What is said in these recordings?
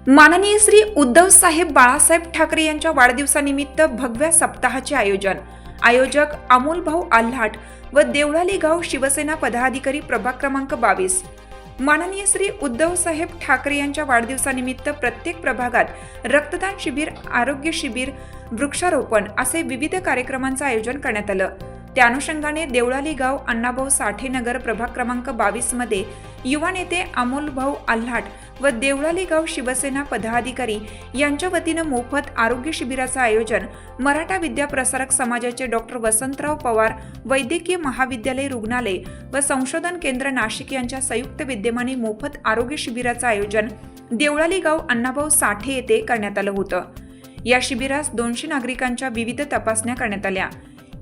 माननीय श्री उद्धव साहेब बाळासाहेब ठाकरे यांच्या वाढदिवसानिमित्त भगव्या सप्ताहाचे आयोजन। आयोजक अमोल भाऊ आल्हाट व देवळाली गाव शिवसेना पदाधिकारी प्रभाग क्रमांक 22। माननीय श्री उद्धव साहेब ठाकरे यांच्या वाढदिवसानिमित्त प्रत्येक प्रभागात रक्तदान शिबिर, आरोग्य शिबिर, वृक्षारोपण असे विविध कार्यक्रमांचे आयोजन करण्यात आलं। त्या अनुषंगाने देवळाली गाव अण्णाभाऊ साठे नगर प्रभाग क्रमांक 22 मध्ये युवा नेते अमोल भाऊ आल्हाट व देवळाली गाव शिवसेना पदाधिकारी यांच्या वतीनं मोफत आरोग्य शिबिराचं आयोजन मराठा विद्या प्रसारक समाजाचे डॉक्टर वसंतराव पवार वैद्यकीय महाविद्यालय रुग्णालय व संशोधन केंद्र नाशिक यांच्या संयुक्त विद्यमाने मोफत आरोग्य शिबिराचं आयोजन देवळाली गाव अण्णाभाऊ साठे येथे करण्यात आलं होतं। या शिबिरास 200 नागरिकांच्या विविध तपासण्या करण्यात आल्या।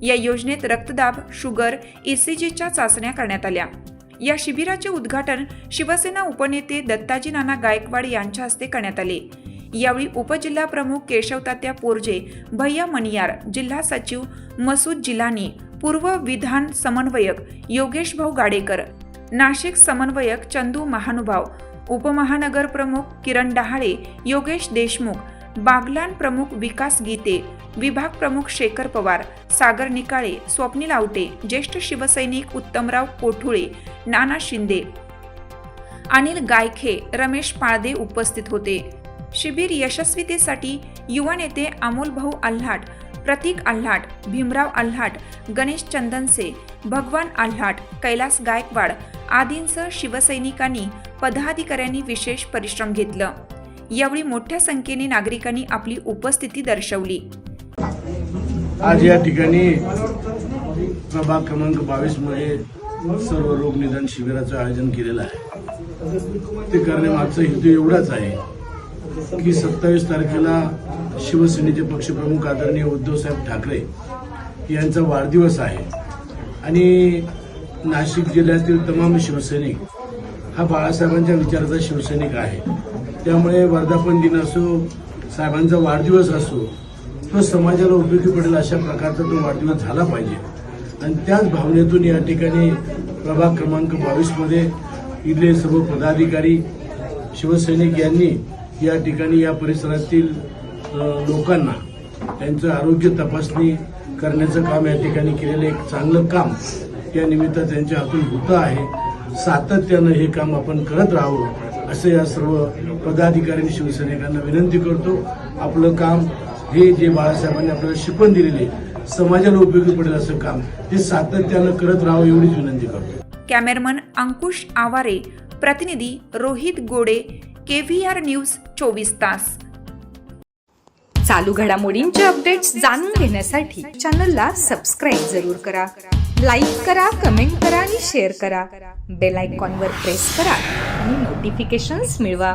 या योजनेत रक्तदाब, शुगर, ECGच्या चाचण्या करण्यात आल्या। या शिबिराचे उद्घाटन शिवसेना उपनेते दत्ताजी नाना गायकवाड यांच्या हस्ते करण्यात आले। यावेळी उपजिल्हा प्रमुख केशव तात्या पोरजे, भैया मनियार, जिल्हा सचिव मसूद जिलानी, पूर्व विधान समन्वयक योगेश भाऊ गाडेकर, नाशिक समन्वयक चंदू महानुभाव, उपमहानगर प्रमुख किरण डहाळे, योगेश देशमुख, बागलान प्रमुख विकास गीते, विभाग प्रमुख शेखर पवार, सागर निकाळे, स्वप्नील आवटे, ज्येष्ठ शिवसैनिक उत्तमराव कोठुळे, नाना शिंदे, अनिल गायखे, रमेश पाळदे उपस्थित होते। शिबिर यशस्वीतेसाठी युवा नेते अमोल भाऊ आल्हाट, प्रतीक आल्हाट, भीमराव आल्हाट, गणेश चंदनसे, भगवान आल्हाट, कैलास गायकवाड आदींसह शिवसैनिकांनी, पदाधिकाऱ्यांनी विशेष परिश्रम घेतलं। यावेळी मोठ्या संख्येने नागरिकांनी आपली उपस्थिती दर्शवली। आज या ठिकाणी प्रभाग क्रमांक 22 मध्ये सर्व रोग निदान शिबिराचं आयोजन केलेलं आहे। ते करण्यामागचा हेतू एवढाच आहे की 27 तारखेला शिवसेनेचे पक्षप्रमुख आदरणीय उद्धव साहेब ठाकरे यांचा वाढदिवस आहे आणि नाशिक जिल्ह्यातील तमाम शिवसैनिक हा बाळासाहेबांच्या विचाराचा शिवसैनिक आहे। त्यामुळे वर्धापन दिन असो, साहेबांचा वाढदिवस असो, तो समाजाला उपयोगी पडेल अशा प्रकारचा तो वाढदिवस झाला पाहिजे आणि त्याच भावनेतून या ठिकाणी प्रभाग क्रमांक 22 मध्ये इथले सर्व पदाधिकारी, शिवसैनिक यांनी या ठिकाणी या परिसरातील लोकांना त्यांचं आरोग्य तपासणी करण्याचं काम या ठिकाणी केलेलं एक चांगलं काम या निमित्त त्यांच्या हातून होतं आहे। सातत्यानं हे काम आपण करत राहावं असं या सर्व पदाधिकारी आणि शिवसैनिकांना विनंती करतो। आपलं काम हे जे बाळासाहेबांनी आपल्याला शिकवण दिलेले समाजाला उपयोगी पडेल असं काम ते सातत्यानं करत राहावं एवढीच विनंती करतो। कॅमेरामन अंकुश आवारे, प्रतिनिधी रोहित गोडे, KVR न्यूज 24 तास। चालू घडामोडींचे अपडेट्स जाणून घेण्यासाठी चॅनलला सबस्क्राईब जरूर करा, लाईक करा, कमेंट करा आणि शेअर करा। बेल आयकॉनवर प्रेस करा आणि नोटिफिकेशन्स मिळवा।